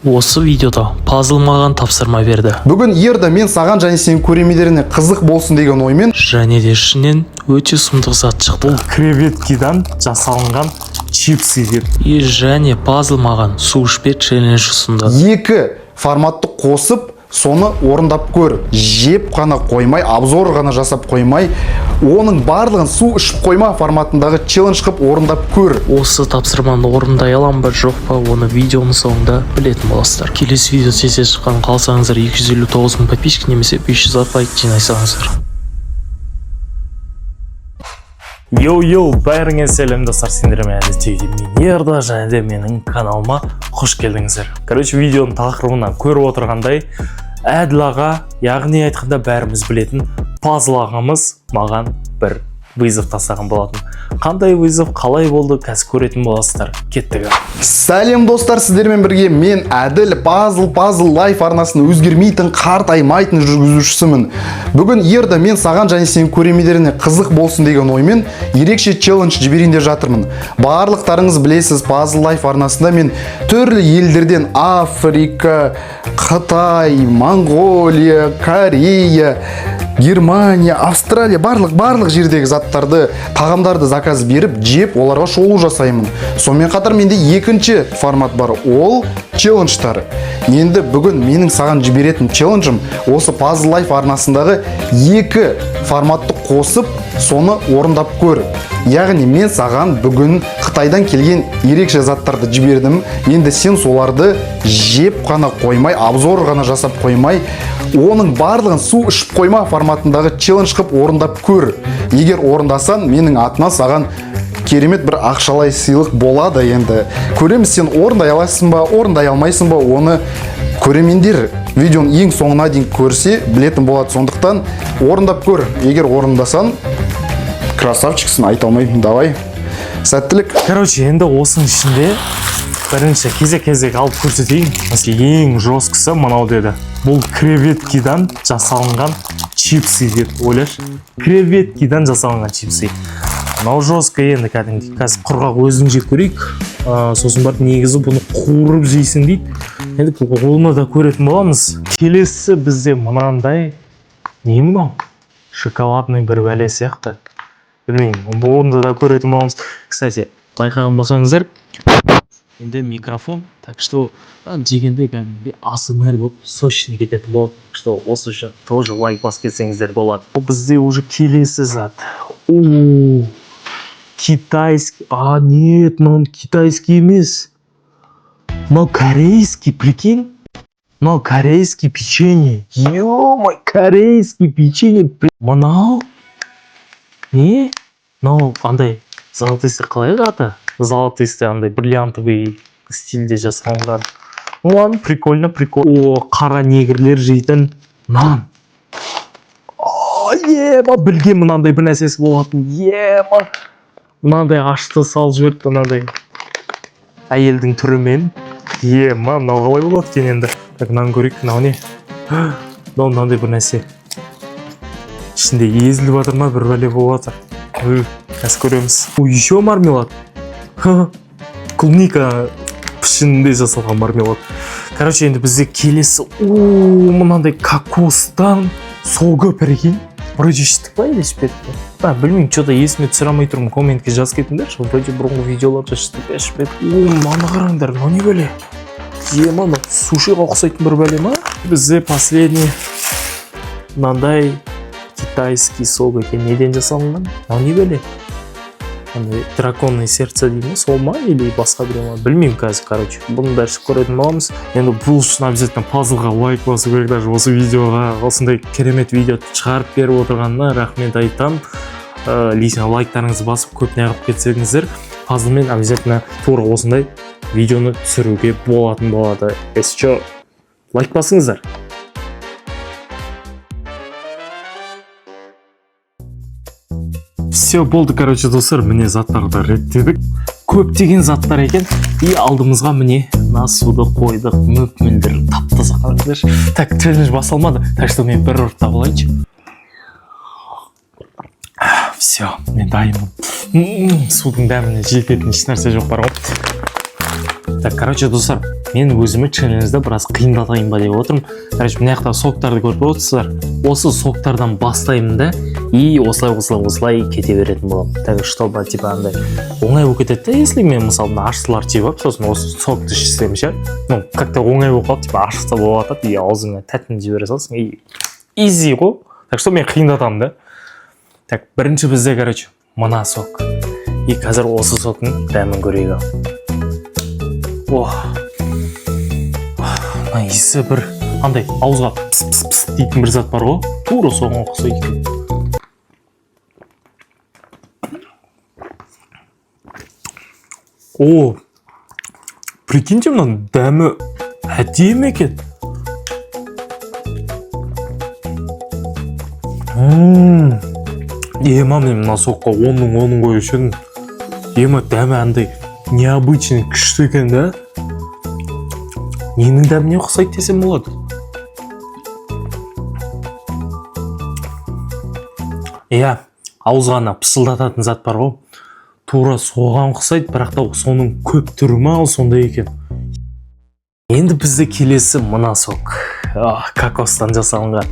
Осы видеода пазл маған тапсырма берді. Бүгін ерді мен саған және сенің көрермендеріне қызық болсын деген оймен Және де ішінен өте сұмдық зат шықты. Креветкадан жасалынған чипсы деп. И және пазл маған су ішпек челлендж ұсынды. екі форматты қосып, соны орындап көр. Жеп қана қоймай, обзор ғана жасап қоймай, оның барлығын су ішіп қойма форматындағы челлендж қып орындап көр. Осы тапсырманы орындай алам ба жоқ па, оны видеоның соңында білетін боласыздар. Келесі видео тез шыққан қалсаңыздар 259 мың подписчик немесе 500 лайк жинай салыңыздар. Йоу, бәріңе сәлем достар, сендермен әлі мен Ерда, және де менің каналыма қош келдіңіздер. Короче, видеоның тақырыбынан көріп отырғандай, Әділ аға, яғни айтқанда бәріміз білетін пазл ағамыз маған бір вызов тастаған болатын. Қандай вызов, қалай болды, қазір көретін боласыздар. Кеттік. Сәлем достар, сіздермен бірге мен Әділ пазл лайф арнасын өзгермейтін, қартаймайтын жүргізушісімін. Бүгін ерді мен саған және сенің көрермендеріне қызық болсын деген оймен ерекше челлендж жіберейін деп жатырмын. Барлықтарыңыз білесіз, пазл лайф арнасында мен түрлі елдерден Африка, Қытай, Монғолия, Корея, Германия, Австралия, барлық жердегі заттарды, тағамдарды заказ беріп, жеп, оларға шолу жасаймын. Сонымен қатар менде екінші формат бар, ол челленджтар. Енді бүгін менің саған жіберетін челленджім осы пазл лайф арнасындағы екі форматты қосып, соны орындап көр. Яғни мен саған бүгін Қытайдан келген ерекше заттарды жібердім. Енді сен соларды жеп қана қоймай, обзор ғана жасап қоймай, оның барлығын су ішіп қойма форматындағы челлендж қып орындап көр. Егер орындасан, менің атынан саған керемет бір ақшалай сыйлық болады енді. Көреміз, сен орындай аласың ба, орындай алмайсың ба, оны көрермендер видеоның ең соңына дейін көрсе білетін болады. Сондықтан орындап көр. Егер орындасан, красавчиксің, айта алмаймын. Давай. Сәттілік. Короче, енді осының ішінде бірінші кезек алып көрсетейін. Ең жесткісі мынау деді. Бұл креветкадан жасалынған чипсы деп ойлашы. Креветкадан жасалынған чипсы. Мынау жестко енді кәдімгі. Қазір құрғақ өзің жеп көрейік. Сосын барып негізі бұны қуырып жейсің дейді. Енді оны да көретін боламыз. Келесі бізде мынандай. Не мынау? Шоколадный бір бәле сияқты. Білмеймін, оны да көретін боламыз. Кстати, байқаған болсаңыздар, енді микрофон, так что дегенде кәдімгі ASMR болып сочный кететін болады. Что осы үшін тоже лайк басып кетсеңіздер болады. Бізде уже келесі зат. Китайский. Нет, мынау китайский емес. Мынау корейский, прикинь. Мынау корейский печенье. Ё-май, корейский печенье. Мынау? Не? Мынау андай золотистый қалай аты? Золотистый андай бриллиантовый стильде жасалынған. Ладно, прикольно. Қара негрлер жейтін нан. Білген мынандай бір нәрсесі болатын. Мынандай ашты сал жіберді, мынандай әйелдің түрімен. Мынау қалай болады екен енді. Так, мынаны көрейік, мынау не? Мынандай бір нәрсе. Ішінде езіліп жатыр ма, бір бәле болып жатыр. Қазір көреміз. Еще мармелад. Клубника пішінінде жасалған мармелад. Короче, енді бізде келесі мынандай кокостан соғы, прикинь. Вроде іштік па, или ішпедік па? Білмеймін, что-то есіме түсіре алмай тұрмын. Комментке жаз кетіңдер. Вроде бұрынғы видеоларда іштік, ішпедік. Маны қараңдар, мынау не бәле? Мана сушиға ұқсайтын бір бәле ма? Бізде последний мынандай китайский сок екен. Неден жасалынған? Мынау не бәле? Драконное сердце деймін, сол ма или басқа біреу ма? Білмеймін қазір, короче. Бұны дәрші көретін боламыз. Енді бұл үшін обязательно пазлға лайк басу керек, даже осы видеоға осындай керемет видео шығарып беріп отырғанына рахмет айтам. Лично лайктарыңызды басып көп неғып кетсеңіздер, пазлмен обязательно тура осындай видеоны түсіруге болады. Если что, лайк басыңыздар. Все болды, короче, достар, міне заттарды реттедік. Көптеген заттар екен. И алдымызға міне суды қойдық, мөп-мөлдір тап-таза қараңыздар. Так, челлендж басталмады. Так что мен бір ұрттап алайыншы. Все, мен дайынмын. Судың дәміне жететін еш нәрсе жоқ бар ғой. Так, короче, достар, мен өзіме челленджді біраз қиындатайын ба деп отырмын. Короче, мына жақта соктарды көріп отырсыздар. Осы соктардан бастаймын да, и осылай кете беретін боламын. Так, чтобы типа андай оңай болып кетеді да, если мен мысалы мына ашытылар жеп алып, сосын осы сокты ішсем ше, ну, как-то оңай болып қалып, типа ашытса болып жатады, и аузыңа тәттіні жібере салсың, и изи ғой. Так что мен қиындатамын да. Так, бірінші бізде, короче, мына сок. И қазір осы соктың дәмін көрейік. Мына иісі бір андай ауызға пыс дейтін бір зат бар ғой, тура соған ұқсайды екен. Прикиньте, мына дәмі әдемі екен. Ема мен мына соққа 10-ның қоюшы едім. Ема дәмі андай необычный күшті екен да. Ненің дәміне ұқсайды десем болады. Иә, ауызға пысылдататын зат бар ғой. Тура соған ұқсайды, бірақ та соның көп түрі ма сондай екен. Енді бізде келесі мына сок. Кокостан жасалынған.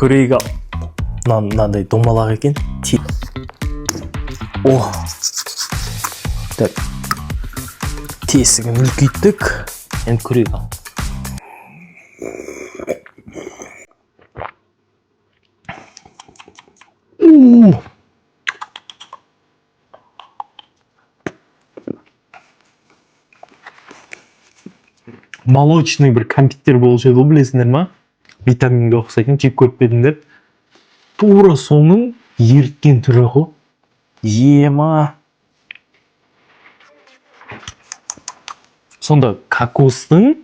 Көрейік. Мынандай домалақ екен. Так. Тесігін үлкейттік. Енді көрейік. Молочный бір кәмпиттер болушы еді, білесіңдер ма? Витаминге ұқсайтын, жеп көріп едіңдер. Тура соның еріткен түрі ғой. Ема. Сонда кокостың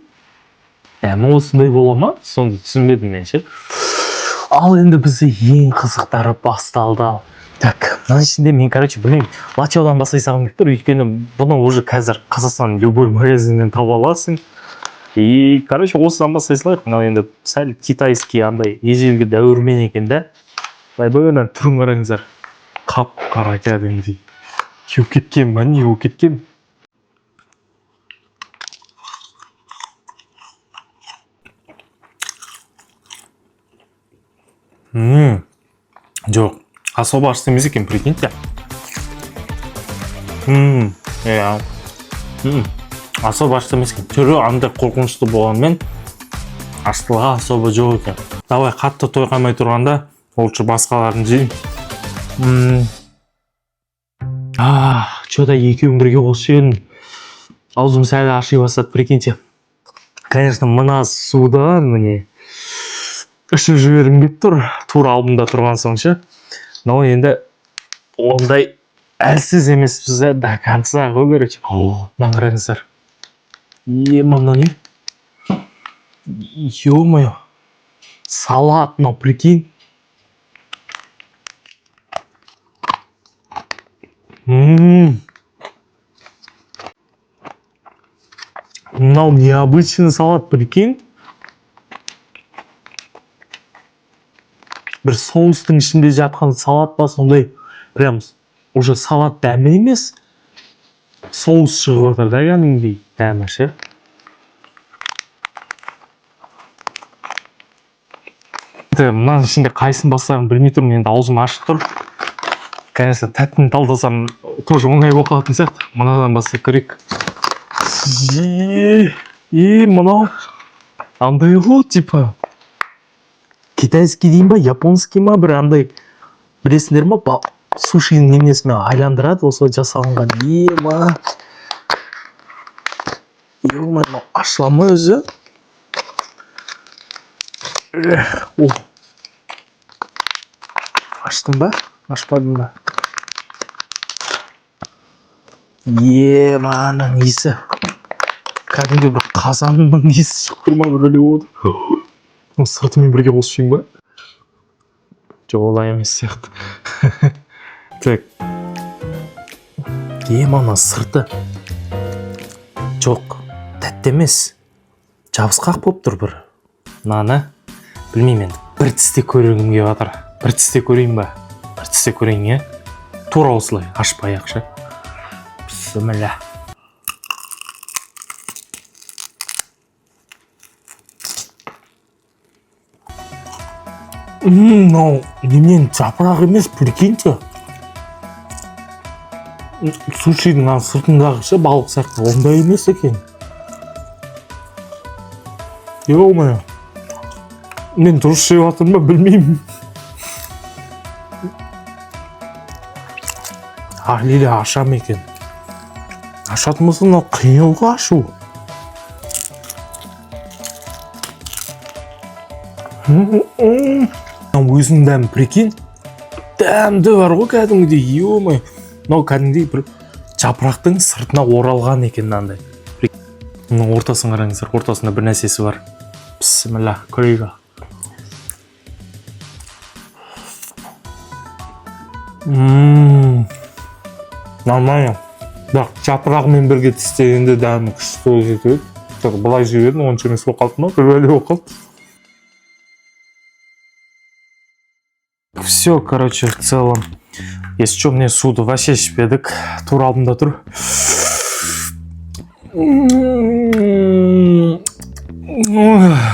дәмі осындай бола ма? Сонда түсінбедім мен ше. Ал енді бізде ең қызықтары басталды. Так, мына ішінде мен, короче, білмеймін, лачодан бастай сағым келіп тұр, өйткені бұны уже қазір Қазақстан любой магазиннен таба аласың. И, короче, осыдан бастай салайық. Мынау енді сәл китайский андай ежелгі дәуірмен екен да. Байбойынан түрін қараңыздар. Қап-қара кәдімгідей. Кеуіп кеткен ба, не болып кеткен? Жоқ, особо ашты емес екен, прикиньте. Иә. Особо ашты емес екен. Түрі андай қорқынышты болғанмен, аштылығы особо жоқ екен. Давай қатты тойқамай тұрғанда, лучше басқаларын жеймін. Что-то екеуің бірге қосшы едім. Аузым сәл аши бастады, прикиньте. Конечно, мына суда, міне, ішіп жібергім келіп тұр, тура алдымда тұрған соң ше. Но енді ондай әлсіз емеспіз до конца ғой, короче. Мына қараңыздар. Мына не? Ё-моё. Салат, но прикинь. Мынау необычный салат, прикинь. Бір соустың ішінде жатқан салат па, сондай прям уже салат дәмі емес, соус шығып отыр да, кәдімгідей дәмі ше. Мынаның ішінде қайсын бастарын білмей тұрмын, енді аузым ашық тұр. Конечно, тәттіні талдасам тоже оңай болып қалатын сияқты. Мынадан бастай көрейік. Мынау андай ғой, типа китайский дейін ба, японский ма, бір андай, білесіңдер ма, сушиның немесімен айландырады, осылай жасалынған. Мынау ашыла ма өзі? Аштың ба? Ашпадың ба? Мынаның иісі. Кәдімгі бір қазанның иісі шығып тұрма бір өлі болды. Сыртымен бірге қосып жең ба? Жоқ, олай емес сияқты. Так. Мына сырты. Жоқ, тәтті емес. Жабысқақ болып тұр бір. Мынаны білмеймін енді. Бір тісте көргім келіп жатыр. Бір тісте көрейін ба? Бір тісте көрейін, е? Тура осылай, ашпай ақша. Бісміллә. мынау немен жапырақ емес, прикиньте. Сушидің сыртындағысы балық сияқты ондай емес екен. Ё-моё. Мен дұрыс жеп жатырмын ба білмеймін. Әлі ашам екен. Ашатын болса мынау қиын ғой ашу. Өзінің дәмі, прикинь. Дәмді бар ғой кәдімгідей, ё-моё. Мынау кәдімгідей бір жапырақтың сыртына оралған екен мынандай. Мұның ортасын қараңыздар, ортасында бір нәрсесі бар. Бісміллә, көрейік. Нормально. Бірақ жапырағымен бірге тістегенде дәмі күшті жетеді. Былай жібердім, онша емес болып қалды ма? Бір бәле болып қалды. Все, короче, в целом. Если что, мне суды вообще ішпедік. Тура алдымда тұр.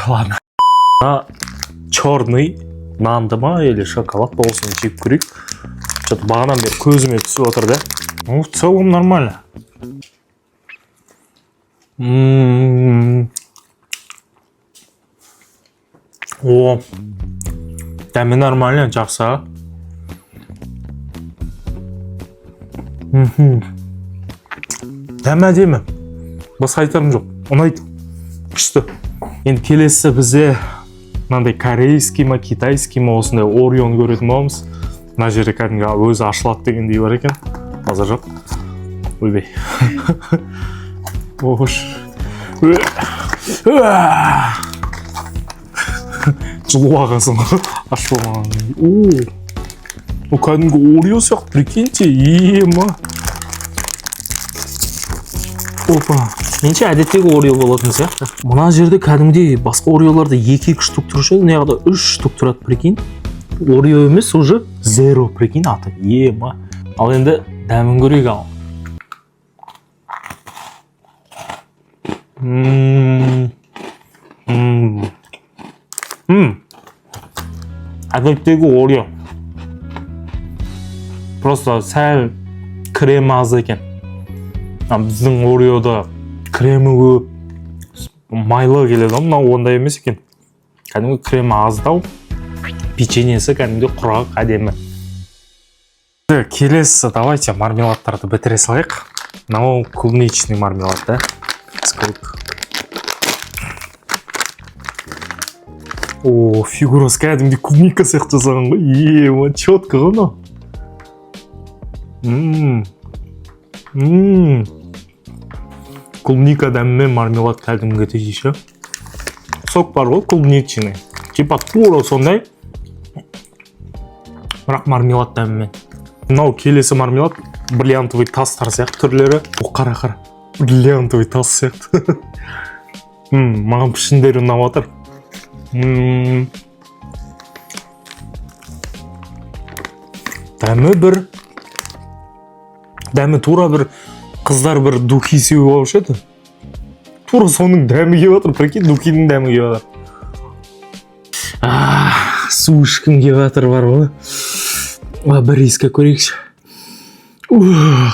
Ладно. Черный нанды ма или шоколад болсын жеп көрейік. Что-то бағанан бері көзіме түсіп отыр, да? Ну, в целом нормально. О, дәмі нормально, жақсы. Дәмі әдемі. Басқа айтарым жоқ. Ұнайды. Күшті. Енді келесі бізде мынандай корейский ма, китайский ма осындай Орион көретін боламыз. Мына жерде кәдімгі өзі ашылады дегендей бар екен. Маза жоқ. Ойбай. Ош. Жылу ағасың. Ашылмаған. О, кәдімгі Орио сияқты, прикиньте, ема. Опа. Менше әдеттегі Орио болатын сияқты. Мына жерде кәдімгідей басқа Ориоларда 2-2 штук тұршы, неғада 3 штук тұрады, прикинь. Орио емес, уже 0, прикинь, аты. Ема. Ал енді дәмін көрейік ал. Әдеттегі Орио. Просто сәл крем аз екен. Біздің Ориода кремі көп, майлы келеді, мынау ондай емес екен. Кәдімгі кремі аздау, печеньесі кәдімгі құрақ әдемі. Келесі, давайте мармеладтарды бітіре салайық. Мынау клубничный мармелад, да? Сколько? О, фигурасы кәдімгі клубника сияқты жасаған ғой. Ема, четко ғой. Клубника дәмімен мармелад кәдімгі дейші. Сок бар ғой, клубничный. Типа тура сондай. Бірақ мармелад дәмімен. Мынау келесі мармелад бриллиантовый тастар сияқты түрлері. О, қара. Бриллиантовый тас сияқты. Маған пішіндері ұнап отыр. Дәмі тура бір қыздар бір духи сеуіп алушы еді. Тура соның дәмі кеп отыр, прикинь, духидің дәмі кеп отыр. Су ішкім кеп отыр бар ғой. Бір иіске көрейікші.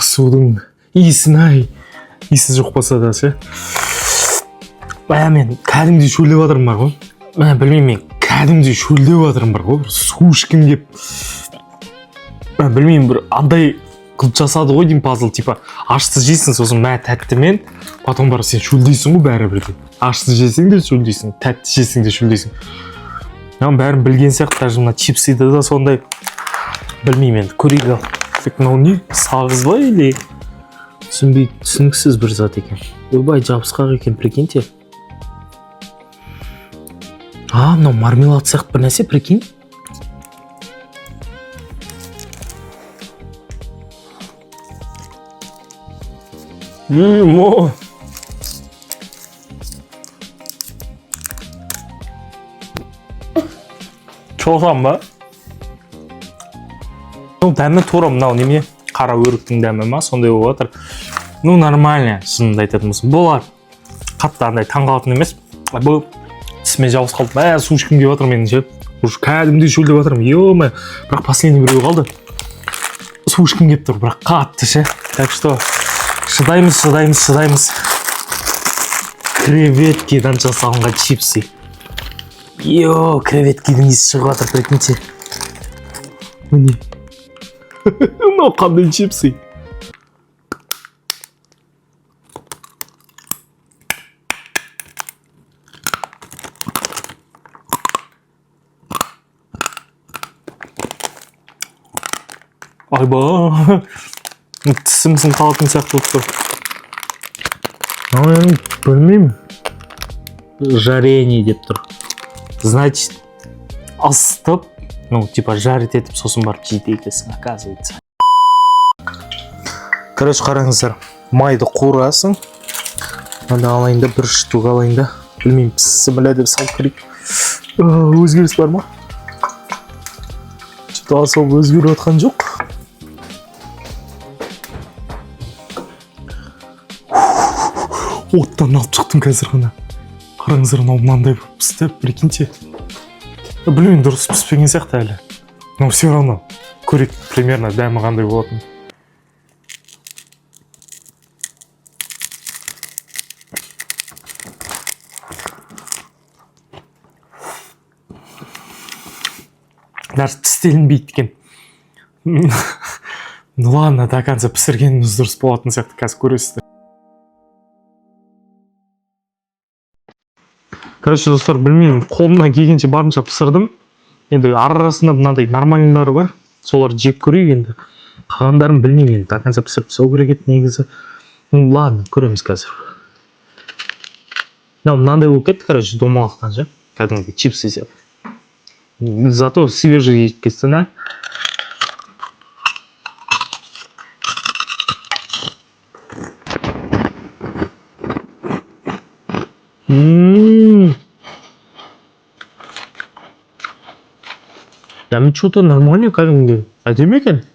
Судың иісін-ай. Иісі жоқ болса да ше. Мен кәдімдей шөлдеп жатырмын бар ғой. Білмеймін, мен кәдімдей шөлдеп жатырмын бар ғой. Су ішкім кеп. Білмеймін, бір андай қылып жасады ғой деймін пазл, типа ашты жейсің, сосын мә тәттімен, потом бар сен шөлдейсің ғой бәрі бірдей. Ашты жесең де шөлдейсің, тәтті жесең де шөлдейсің. Бәрін білген сияқты, даже мына чипсиді да сондай. Білмеймін енді, көрейік ал. Мынау не? Сағыз ба или? Түсінбей, түсініксіз бір зат екен. Ойбай, жабысқақ екен, прикиньте. Мынау мармелад сияқты бір нәрсе, прикинь. О! Чоғам ба? Дәмі тура мынау неме? Қара өріктің дәмі ма? Сондай болып отыр. Нормально, шынымды айтатын болсам. Болар. Қатты андай таңғалатын емес. Бұл тісіме жауыз қалды. Су ішкім кеп отыр меніңше. уж кәдімгідей шөлдеп жатырмын, ё-мо. Бірақ последний біреу қалды. Су ішкім келіп тұр, бірақ қатты ше. Так что шыдаймыз. Креветкеден жасалынған чипсы. Йо, креветкенің иісі шығып жатыр, прикиньте. Міне. Мынау қандай чипсы. Айба, тісімсің қалатын сияқты болып тұр. Білмеймін. Жарение деп тұр. Значит, ысытып, ну, типа жарить етіп, сосын барып жейді екенсің, оказывается. Короче, қараңыздар, майды қуырасың. Анда алайын да, бір штук алайын да. Білмеймін, пісімілі деп салып керек. Өзгеріс бар ма? Что-то особо өзгеріп отқан жоқ. Оттан алып шықтым қазір ғана. Қараңыздар, мынандай пісті, прикиньте. Білмеймін, дұрыс піспеген сияқты әлі. Но все равно көрейік примерно дәмі қандай болатын. Даже тістелінбейді екен. Ну ладно, до конца пісіргеніміз дұрыс болатын сияқты, қазір көресіздер. Короче, достар, білмеймін, қолымнан келгенше барынша пісірдім. Енді арасында мынандай нормальнылары бар. Солар жек көрейік енді. Қалғандарын білмеймін енді. До конца пісіріп тастау керек еді негізі. Ну ладно, көреміз қазір. Мынандай болып кетті, короче, домалықтан ше. Кәдімгі чипсы сияқты. Зато свежий кестена. Дәмі что-то нормально кәдімгі. Әдемі екен.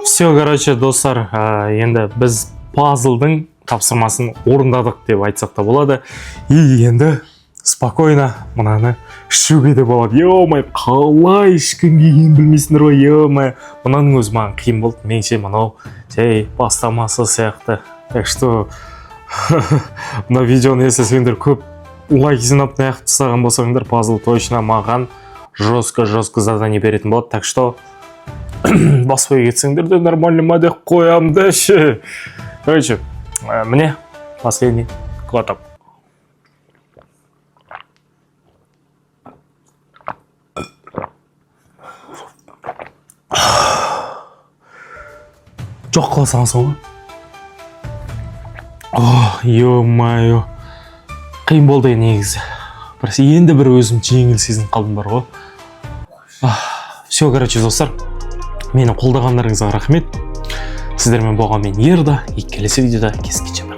Все, короче, достар, енді біз пазлдың тапсырмасын орындадық деп айтсақ та болады. И енді спокойно мынаны ішуге де болады. Ё-май, қалай ішкім келгенін білмейсіңдер ғой, ё-май. Мынаның өзі маған қиын болды. Меніңше мынау жай бастамасы сияқты. Так что мына видеоны естісеңдер көп лайк жинап аяқ тастаған болсаңдар, пазл точно маған жестко задание беретін болады. Так что баспай кетсеңдер де нормально ма деп қоямын да ше. Короче, мне последний глоток. Жоқ қылсаңыз ғой. Ё-майо. Қиын болды негізі. Енді бір өзім жеңіл сезініп қалдым бар ғой. Все, короче, достар. Мені қолдағандарыңызға рахмет. Сіздермен болған мен Ерда. Келесі видеода кездескенше.